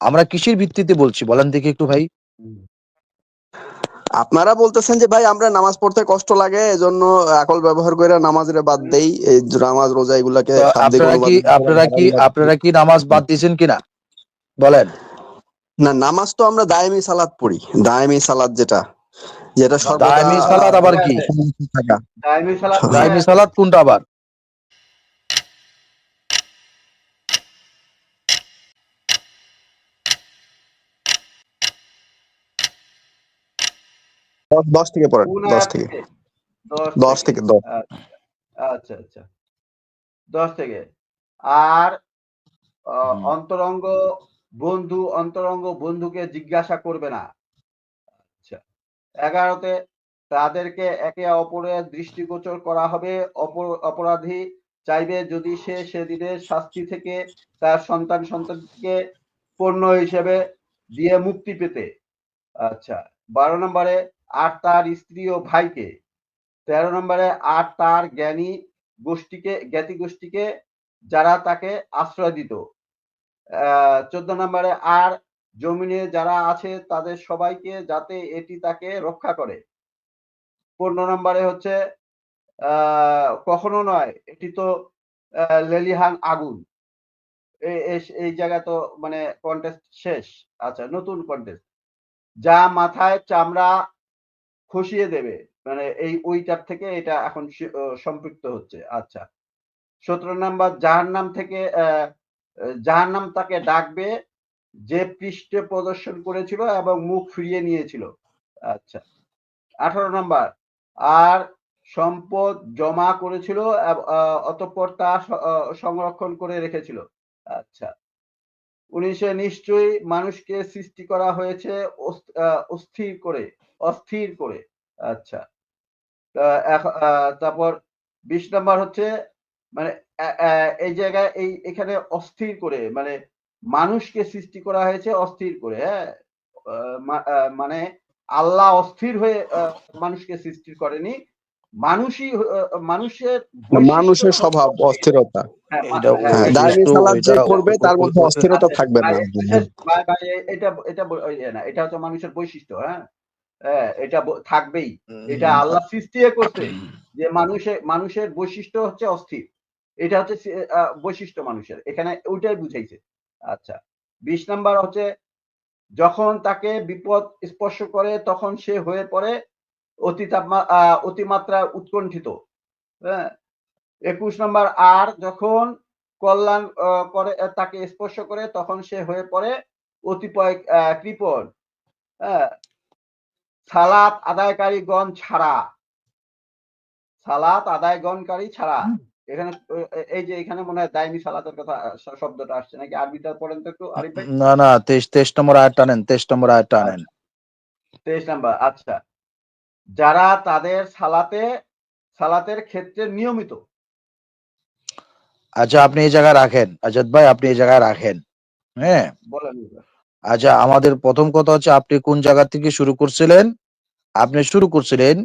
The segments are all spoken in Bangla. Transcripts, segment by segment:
আমরা কিসের ভিত্তিতে বলছি বলেন দেখি একটু ভাই। আপনারা বলতেছেন যে ভাই আমরা নামাজ পড়তে কষ্ট লাগে এজন্য আকল ব্যবহার করে নামাজের বাদ দেই, এই নামাজ রোজা এগুলাকে তো শাব্দিক অনুবাদ আপনারা কি নামাজ বাদ দিয়েছেন কিনা বলেন। না, নামাজ তো আমরা দায়েমি সালাত পড়ি, দায়েমি সালাত যেটা যেটা সর্বদা দায়মি সালাত আবার কি? থাকা। দাইমি সালাত দায়মি সালাত কোনটা আবার? দশ থেকে পড়েন, কোন 10 আয়াত থেকে থেকে? 10 থেকে 10। আচ্ছা আচ্ছা 10 থেকে। আর অন্তরঙ্গ বন্ধুকে জিজ্ঞাসা করবে না। আচ্ছা 11তে তাদেরকে একে অপরের দৃষ্টিগোচর করা হবে, অপরাধী চাইবে যদি সে সেদিনের শাস্তি থেকে তার সন্তানকে পণ্য হিসেবে দিয়ে মুক্তি পেতে। আচ্ছা 12 নম্বরে আর তার স্ত্রী ও ভাইকে। 13 নম্বরে আর তার জ্ঞাতি গোষ্ঠীকে যারা তাকে আশ্রয় দিত। 14 নম্বরে আর জমিনে যারা আছে তাদের সবাইকে যাতে এটি তাকে রক্ষা করে। 15 নম্বরে হচ্ছে কখনো নয়, এটি তো লেলিহান আগুন। এই জায়গায় তো মানে কন্টেস্ট শেষ। আচ্ছা নতুন কন্টেস্ট, যা মাথায় চামড়া খসিয়ে দেবে, মানে ওইটার থেকে এটা এখন সম্পৃক্ত হচ্ছে। আচ্ছা 17 নাম্বার জাহান্নাম তাকে ডাকবে যে পৃষ্ঠে প্রদর্শন করেছিল এবং মুখ ফিরিয়ে নিয়েছিল। আচ্ছা 18 নাম্বার আর সম্পদ জমা করেছিল অতঃপর তা সংরক্ষণ করে রেখেছিল। আচ্ছা 19 নিশ্চয়ই মানুষকে সৃষ্টি করা হয়েছে অস্থির করে। আচ্ছা তারপর 20 নাম্বার হচ্ছে মানে এই জায়গায় এখানে অস্থির করে মানে মানুষকে সৃষ্টি করা হয়েছে অস্থির করে। হ্যাঁ মানে আল্লাহ অস্থির হয়ে মানুষকে সৃষ্টি করেনি, মানুষের স্বভাব অস্থিরতা। দায়েমি সালাত যে করবে তার মধ্যে অস্থিরতা থাকবে না। এটা হচ্ছে মানুষের বৈশিষ্ট্য। হ্যাঁ এটা থাকবেই, এটা আল্লাহ সৃষ্টি করছে যে মানুষের বৈশিষ্ট্য হচ্ছে অস্থির, এটা হচ্ছে বৈশিষ্ট্য মানুষের, এখানে ওইটাই বুঝাইছে। আচ্ছা 20 নাম্বার হচ্ছে যখন তাকে বিপদ স্পর্শ করে তখন সে হয়ে পড়ে অতিমাত্রা উৎকণ্ঠিত। হ্যাঁ 21 নাম্বার আর যখন কল্যাণ করে তাকে স্পর্শ করে তখন সে হয়ে পড়ে অতিপয় কৃপণ। হ্যাঁ সালাত আদায়কারীগণ ছাড়া এখানে এই যে এখানে মনে হয় দায়মি সালাতের কথা শব্দটা আসছে নাকি? আরবিটা পড়েন তো একটু আরিফ ভাই। না 23 নম্বর আয়াতটা নেন, 23 নম্বর আয়াতটা নেন। 23 নাম্বার। আচ্ছা যারা তাদের সালাতের ক্ষেত্রে নিয়মিত। আচ্ছা আপনি এই জায়গায় রাখেন, আজাদ ভাই আপনি এই জায়গায় রাখেন। হ্যাঁ বলেন। আচ্ছা আমাদের প্রথম কথা হচ্ছে আপনি কোন জায়গা থেকে শুরু করছিলেন? আপনি শুরু করছিলেন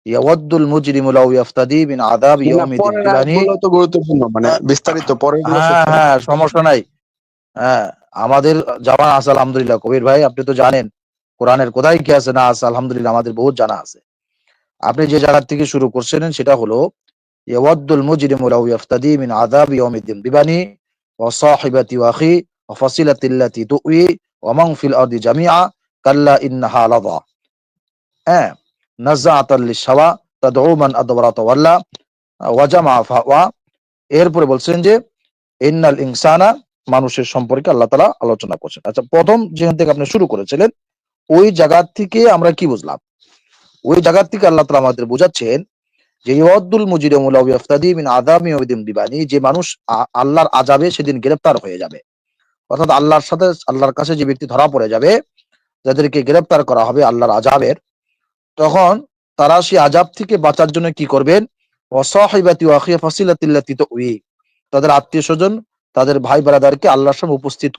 ইয়াওয়াদ্দুল মুজরিমু লাউ ইফতাদি মিন আযাব ইয়াউমিদ্দিন বিলানি। তো গুরুত্বপূর্ণ, মানে বিস্তারিত পরের গুলো। হ্যাঁ সমস্যা নাই। হ্যাঁ আমাদের জানা আছে আলহামদুলিল্লাহ। কবির ভাই আপনি তো জানেন কোরআনের কোথায় কি আছে না আছে, আলহামদুলিল্লাহ আমাদের বহুত জানা আছে। আপনি যে জায়গা থেকে শুরু করছিলেন সেটা হলো ইয়াওয়াদ্দুল মুজরিমু লাউ ইফতাদি মিন আযাব ইয়াউমিদ্দিন বিবানি ওয়া সাহিবাতি ওয়া আখি ওয়া ফাসিলাতিল্লাতি তুই ওয়া মান ফিল আরদি জামিআ কাল্লা ইন্নাহা লাযা। হ্যাঁ নাযাআতাল লিশাওয়া তাদউ মান আদবারা তাওয়াল্লা ওয়া জামা ফাওয়া। এরপরে বলছেন যে ইন্নাল ইনসানা, মানুষের সম্পর্কে আল্লাহ তাআলা আলোচনা করছেন। আচ্ছা প্রথম যেখান থেকে আপনি শুরু করেছিলেন ওই জায়গা থেকে আমরা কি বুঝলাম? ওই জায়গা থেকে আল্লাহ তাআলা আমাদের বোঝাচ্ছেন যে ইয়াওয়াদ্দুল মুজরিমু লাউ ইফতাদি মিন আযাবি ইয়াউমিদ্দিন বিবানি, যে মানুষ আল্লাহর আযাবে সেদিন গ্রেফতার হয়ে যাবে। অর্থাৎ আল্লাহর কাছে যে ব্যক্তি ধরা পড়ে যাবে, যাদেরকে গ্রেফতার করা হবে আল্লাহর আযাবের, তখন তারা সেই আযাব থেকে বাঁচার জন্য কি করবেন? ওয়া সাহিবাতি ওয়া আখি ফাসিলাতিল্লাতি তুই, তাদের আত্মীয়-স্বজন তাদের ভাই ব্রাদারকে আল্লাহর সামনে উপস্থিত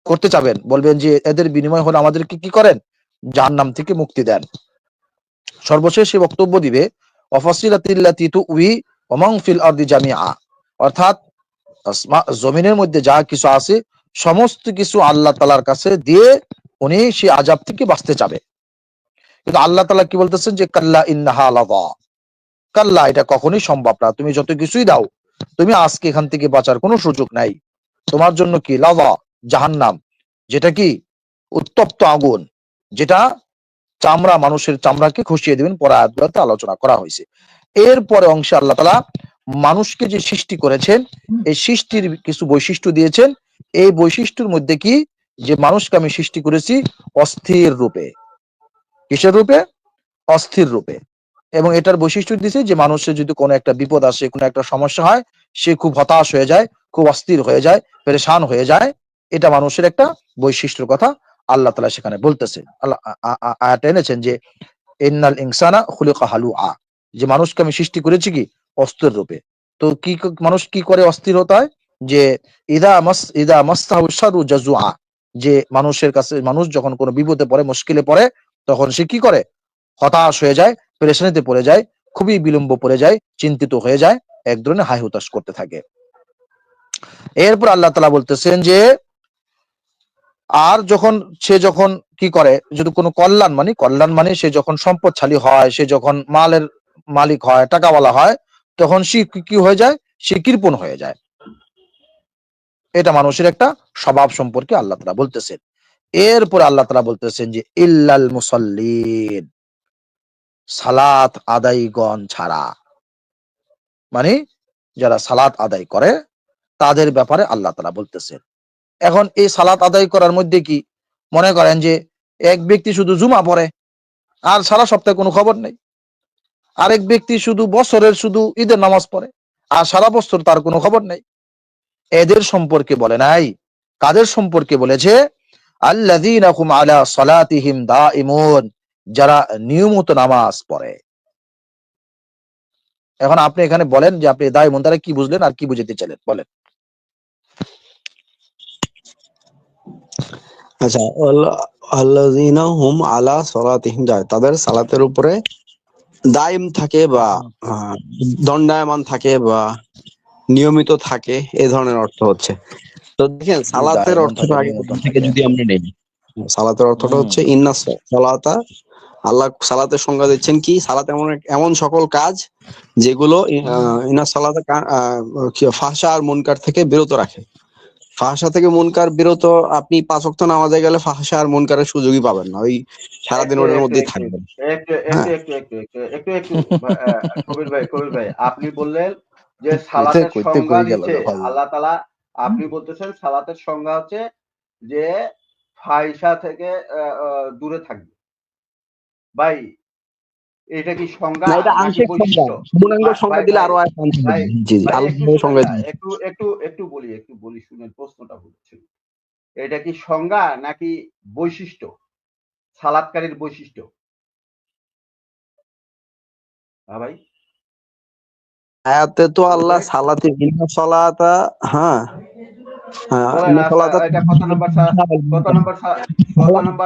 করতে চাবেন, বলবেন যে এদের বিনিময় হলো আমাদেরকে কি করেন? জাহান্নাম থেকে মুক্তি দেন। সর্বশেষ সে বক্তব্য দিবে ওয়াফাসিলাতিল্লাতি তুই ওয়া মান ফিল আরদি জামিআ, অর্থাৎ জমিনের মধ্যে যা কিছু আছে সমস্ত কিছু আল্লাহ তাআলার কাছে দিয়ে উনি সেই আযাব থেকে বাঁচতে চাবে। কিন্তু আল্লাহ তাআলা কি বলতেছেন যে কাল্লা ইন্নাহা লাযা, কাল্লা এটা কখনোই সম্ভব না, তুমি যত কিছুই দাও তুমি আজকে এখান থেকে বাঁচার কোনো সুযোগ নাই। তোমার জন্য কি লাযা, জাহান্নাম, যেটা কি উত্তপ্ত আগুন, যেটা চামড়া, মানুষের চামড়াকে খসিয়ে দিবেন, পরে আয়াতগুলোতে আলোচনা করা হয়েছে। এরপরে অংশে আল্লাহ তাআলা মানুষকে যে সৃষ্টি করেছেন এই সৃষ্টির কিছু বৈশিষ্ট্য দিয়েছেন। এই বৈশিষ্ট্যের মধ্যে কি, যে মানুষকে আমি সৃষ্টি করেছি অস্থির রূপে। কিসের রূপে? অস্থির রূপে। এবং এটার বৈশিষ্ট্য দিছে যে মানুষের যদি কোনো একটা বিপদ আসে, কোনো একটা সমস্যা হয়, সে খুব হতাশ হয়ে যায়, খুব অস্থির হয়ে যায়, পেরেশান হয়ে যায়। এটা মানুষের একটা বৈশিষ্ট্যের কথা আল্লাহ তাআলা সেখানে বলতেছে। আল্লাহ আয়াতে এনেছেন যে ইন্নাল ইনসানা খুলিকা হালুআ, যে মানুষকে আমি সৃষ্টি করেছি কি অস্থির রূপে। তো কি মানুষ কি করে অস্থির হতে হয়? যে ইদা মাসসাহু শাররু জাজুআ, যে মানুষের কাছে, মানুষ যখন কোনো বিপদে পড়ে, মুশকিলে পড়ে, তখন সে কি করে? হতাশ হয়ে যায়, পেরেশানিতে পড়ে যায়, খুবই বিলম্ব পড়ে যায়, চিন্তিত হয়ে যায়, এক ধরনের হাই হুতাশ করতে থাকে। এরপর আল্লাহ তাআলা বলতেছেন যে আর যখন কি করে, যদি কোনো কল্যাণ মানে সে যখন সম্পদশালী হয়, সে যখন মালের মালিক হয়, টাকাওয়ালা হয়, তখন সে কি হয়ে যায়? সে কৃপণ হয়ে যায়। এটা মানুষের একটা স্বভাব সম্পর্কে আল্লাহ তাআলা বলতেছেন। এরপর আল্লাহ তাআলা বলতেছেন যে ইল্লাল মুসাল্লিন, সালাত আদায়গণ ছাড়া, মানে যারা সালাত আদায় করে তাদের ব্যাপারে আল্লাহ তাআলা বলতেছেন। এখন এই সালাত আদায় করার মধ্যে কি, মনে করেন যে এক ব্যক্তি শুধু জুমা পড়ে আর সারা সপ্তাহে কোনো খবর নেই, আরেক ব্যক্তি শুধু বছরের শুধু ঈদের নামাজ পড়ে আর সারা বছর তার কোনো খবর নেই। এদের সম্পর্কে বলে নাই। কাদের সম্পর্কে বলেছে? আল্লাযীনা হুম আলা সালাতিহিম দাঈমুন, যারা নিয়মিত নামাজ পড়ে। এখন আপনি এখানে বলেন যে আপনি দাঈমুন দ্বারা কি বুঝলেন আর কি বুঝাতে চাইলেন, বলেন। আচ্ছা, আল্লাযীনা হুম আলা সালাতিহিম তাদের সালাতের উপরে দাইম থাকে বা আহ, দণ্ডায়মান থাকে বা নিয়মিত থাকে, এই ধরনের অর্থ হচ্ছে। তো দেখেন, জি, সালাতের দাঈমুন অর্থটা থাকে, আগে নিয়মিত প্রথম থেকে থাকে। যদি আমরা নেই, সালাতের অর্থটা হুম। হচ্ছে ইন্না সালাতা, আল্লাহ সালাতের সংজ্ঞা দিচ্ছেন কি, সালাত এমন এমন সকল কাজ যেগুলো ইন্না সালাতা ফাহশা আর মুনকার থেকে বিরত রাখে। ফাহশা থেকে মুনকার বিরত, আপনি 5 ওয়াক্ত নামাজে গেলে ফাহশা আর মুনকারের সুযোগই পাবেন না, ওই সারাদিন একটু ওটার একটু মধ্যেই একটু থাকবেন। একটু হ্যাঁ, একটু একটু একটু একটু একটু একটু কবির ভাই আপনি বললেন যে কইতে সালাতের কইতে সংজ্ঞা কই গেল দিচ্ছে রে ভাই। আল্লাহ তাআলা। আপনি বলতেছেন সালাতের সংজ্ঞা হচ্ছে যে ফাহিশা থেকে দূরে থাকবে। ভাই, এটা কি না, সংজ্ঞা এটা নাকি আংশিক সংজ্ঞা, বৈশিষ্ট্য? পূর্ণাঙ্গ সংজ্ঞা ভাই দিলে ভাই আরো আয়াত আনতে হবে। ভাই জি জি, ভাই একটু আলাদাভাবে শুনেন সংজ্ঞা না, দিন। একটু বলি শুনেন, প্রশ্নটা বলছি। এটা কি সংজ্ঞা নাকি বৈশিষ্ট্য? সালাতকারীর বৈশিষ্ট্য? হ্যাঁ ভাই, আয়াতে তো কবির আল্লাহ ভাই সালাতে ইন্না সালাতা, হ্যাঁ বলেন। ইন্না সালাতা এটা কত নম্বর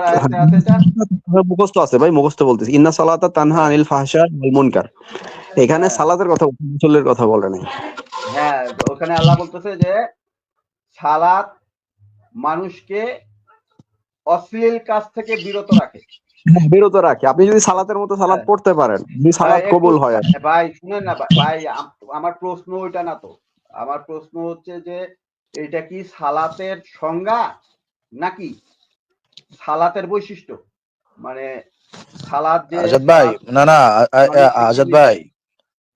আয়াতে আছে এটা? মুখস্থ আছে ভাই, মুখস্থ বলতেছি, ইন্না সালাতা তানহা হ্যাঁ আনিল ফাহশা ওয়াল মুনকার। এখানে হ্যাঁ সালাতের কথা, মুসল্লির কথা বলে নাই। হ্যাঁ, ওখানে আল্লাহ বলতেছে যে সালাত মানুষকে অশ্লীল কাজ থেকে বিরত রাখে। হ্যাঁ, বিরত রাখে। আপনি যদি সালাতের মতো সালাত হ্যাঁ, পড়তে পারেন, যদি সালাত একটু কবুল হয় আর কি। ভাই শুনেন না ভাই, আমার প্রশ্ন ওইটা না তো। আমার প্রশ্ন হচ্ছে যে এটা কি সালাতের সংজ্ঞা নাকি সালাতের বৈশিষ্ট্য? মানে সালাত যে আজাদ ভাই, সালাত না না, মানে আজাদ উনি ভাই,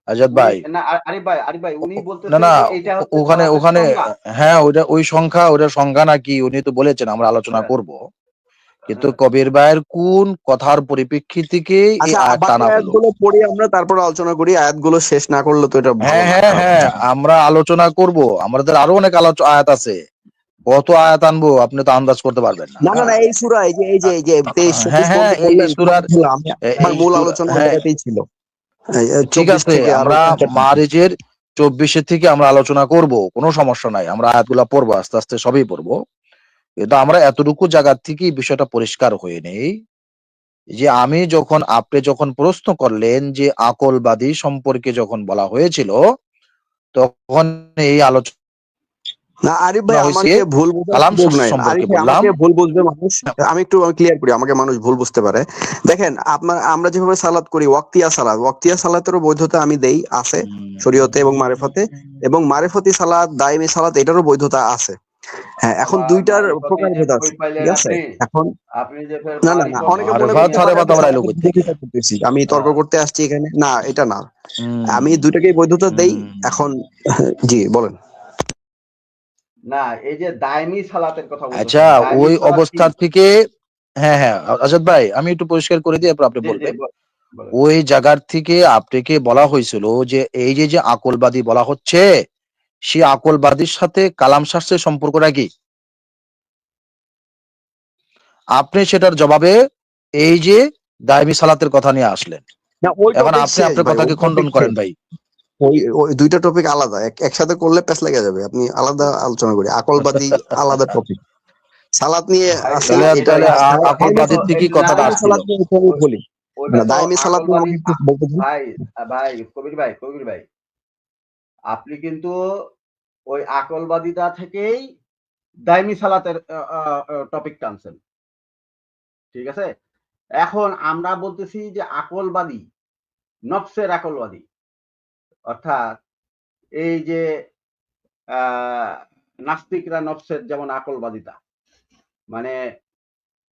আজাদ উনি ভাই, না আরিফ ভাই উনি না বলতেছে না, যে এটা হচ্ছে ওখানে সালাতের ওখানে সংজ্ঞা। হ্যাঁ, ওইটা সংখ্যা নাকি উনি তো বলেছেন আমরা আলোচনা হ্যাঁ, করব, কিন্তু হ্যাঁ। কবির ভাইয়ের কোন কথার পরিপ্রেক্ষিত থেকে এই আচ্ছা, আয়াতটা বাকি আনা হলো? আয়াতগুলো পড়ি আমরা, তারপর আলোচনা করি। আয়াতগুলো শেষ না করলে তো এটা ভালো হ্যাঁ না, হ্যাঁ খারাপ। হ্যাঁ, আমরা আলোচনা করব, আমাদের আরো অনেক আয়াত আছে। কত আয়াত আনবো আপনি তো আন্দাজ করতে পারবেন না। না না না, হ্যাঁ এই সূরা, এই যে 23 24 হ্যাঁ, পর্যন্ত এই বললেন, সূরার আমি আমার এই মূল সূরা, আলোচনা ওই হ্যাঁ জায়গাতেই ছিল। ঠিক 24 আছে, থেকে আরো আমরা 3-4 মারিজের 24 থেকে আমরা আলোচনা করব, কোনো সমস্যা নাই, আমরা আয়াতগুলা পড়বো, আস্তে আস্তে সবই পড়বো। কিন্তু আমরা এতটুকু জায়গা থেকে বিষয়টা পরিষ্কার হয়ে নেই যে আপনি যখন প্রশ্ন করলেন যে আকলবাদী সম্পর্কে যখন বলা হয়েছিল, তখন এই আলোচনা না আরিফ ভাই না হয়েছে আমাকে ভুল বোঝার কালাম সুযোগ শাস্ত্র নাই। সম্পর্কে আরিফ ভাই বললাম। আমাকে ভুল বুঝবে মানুষ। আমি একটু ক্লিয়ার করি, আমাকে মানুষ ভুল বুঝতে পারে। দেখেন আমরা যেভাবে সালাত করি, ওয়াক্তিয়া সালাতেরও বৈধতা আমি দেই, আছে শরীয়তে এবং মারেফতে, এবং মারেফতি সালাত, দাইমি সালাত এটারও বৈধতা আছে। হ্যাঁ, এখন আবার দুইটার মারিফতি যে প্রকারভেদ কই আছে, পাইলেন ঠিক আছে? আপনি? এখন আপনি যে ফের না না না, মারিফত অনেকে মনে আরেফাত করতে পারে আমি হারেফাত আবার আইলো সালাতের কই থেকে? বিরোধিতা করতেছি, আমি তর্ক আহ, করতে আসছি এখানে, না এটা না। হুম আমি দুইটাকেই বৈধতা দেই। হুম এখন জি বলেন। না, এই যে দায়মি সালাতের কথা আচ্ছা, বলতেছেন, দায়মি ওই সালাত কি? অবস্থার থেকে, হ্যাঁ হ্যাঁ আজাদ ভাই, আমি একটু পরিষ্কার করে দিই, এরপর আপনি জি জি বলবেন। বলেন। ওই জায়গার থেকে আপনাকে বলা হয়েছিল যে এই যে যে আকলবাদী বলা হচ্ছে, সেই আকলবাদীর সাথে কালাম শাস্ত্রের সম্পর্কটা কি? আপনি সেটার জবাবে এই যে দায়মি সালাতের কথা নিয়ে আসলেন। না ওই এখন টপিক আপনি শেষ আপনার ভাই, ওই কথাকে টপিক খণ্ডন করেন শেষ। ভাই। ওই ওই দুইটা টপিক আলাদা, একসাথে করলে প্যাচ লেগে যাবে। আপনি আলাদা আলোচনা করি, আকলবাদী আলাদা টপিক, সালাত নিয়ে ভাই আসি তাহলে এটা তাহলে এটা দাইমি আকলবাদীর থেকেই না কথাটা না, দাইমি আসছিল। সালাত নিয়ে একটু আমি ওই- বলি। ওইটা না তো দাইমি সালাত নিয়ে আকলবাদী আমি একটু বলতে চাই। ভাই। ভাই কবির ভাই আপনি কিন্তু ওই আকলবাদীটা থেকেই দায়মি সালাতের টপিক টানছেন, ঠিক আছে? এখন আমরা বলতেছি যে আকলবাদী, নফসের আকলবাদী, অর্থাৎ এই যে নাস্তিকরা নফসের যেমন আকলবাদিতা, মানে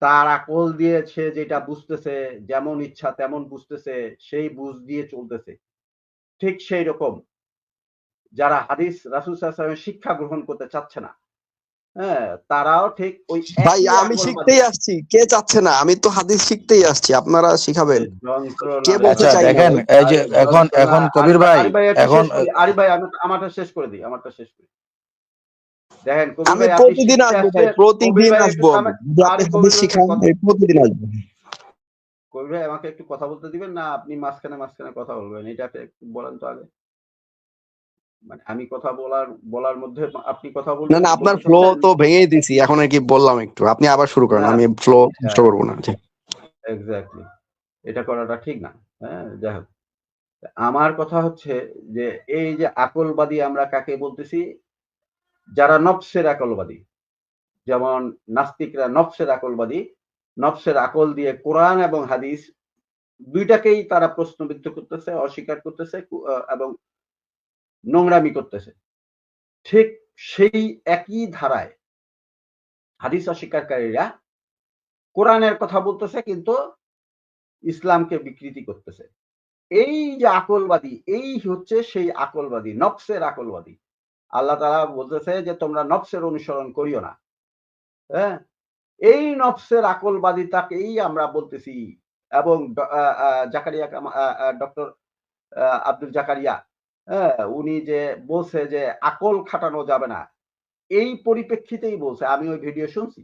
তার আকল দিয়ে সে যেটা বুঝতেছে, যেমন ইচ্ছা তেমন বুঝতেছে, সেই বুঝ দিয়ে চলতেছে। ঠিক সেই রকম যারা হাদিস রাসূল সাল্লাল্লাহু আলাইহি ওয়াসাল্লামের শিক্ষা গ্রহণ করতে চাচ্ছে না, হ্যাঁ, তারাও ঠিক ওই ভাই একই আমি আকলবাদী। শিখতেই আসছি, কে চাচ্ছে না? আমি তো হাদিস শিখতেই আসছি, আপনারা শিখাবেন। যন্ত্রণা কে রে বলতে আচ্ছা ভাই, চাই না দেখেন, ভাই? এই যে আরে এখন যন্ত্রণা। এখন কবির ভাই, আরিফ ভাই একটু এখন শেষ করি, আরিফ ভাই আমারটা শেষ করে দিই, আমারটা শেষ করি। দেখেন কবির আমি ভাই, আপনি প্রতিদিন শিখতে আসবো ভাই, আসছেন। কবির প্রতিদিন ভাই একটু আসবো আমি। থামেন। যদি আপনি আরে হাদিস কবির ভাই একটু শিখান কথা, আমি প্রতিদিন আসবো। কবির ভাই আমাকে একটু কথা বলতে দিবেন না? আপনি মাঝখানে কথা বলবেন, এটাকে একটু বলেন তো আগে। মানে আমি কথা বলার মধ্যে আপনি কথা না না, আপনার বলতে ফ্লো চাচ্ছেন? তো ভেঙেই দিছি, এখন আর কি বললাম একটু, আপনি আবার শুরু করেন, না, আমি ফ্লো নষ্ট হ্যাঁ, করবো না। জি। এক্সাক্টলি। এটা করাটা ঠিক না। হ্যাঁ, যাই হোক। আমার কথা হচ্ছে যে এই যে আকলবাদী আমরা কাকে বলতেছি? যারা নফসের আকলবাদী। যেমন নাস্তিকরা নফসের আকলবাদী। নফসের আকল দিয়ে কোরআন এবং হাদিস দুইটাকেই তারা প্রশ্নবিদ্ধ করতেছে, অস্বীকার করতেছে এবং নোংরামি করতেছে। ঠিক সেই একই ধারায় হাদিস অস্বীকারীরা কোরআনের কথা বলতেছে, কিন্তু ইসলামকে বিকৃতি করতেছে। এই যে আকলবাদী, এই হচ্ছে সেই আকলবাদী, নফসের আকলবাদী। আল্লাহ তাআলা বলতেছে যে তোমরা নফসের অনুসরণ করিও না। হ্যাঁ? এই নফসের আকলবাদিতাকেই আমরা বলতেছি। এবং জাকারিয়া ডক্টর আব্দুল জাকারিয়া, হ্যাঁ, উনি যে বলছে যে আকল খাটানো যাবে না, এই পরিপ্রেক্ষিতেই বলছে। আমি ওই ভিডিও শুনছি।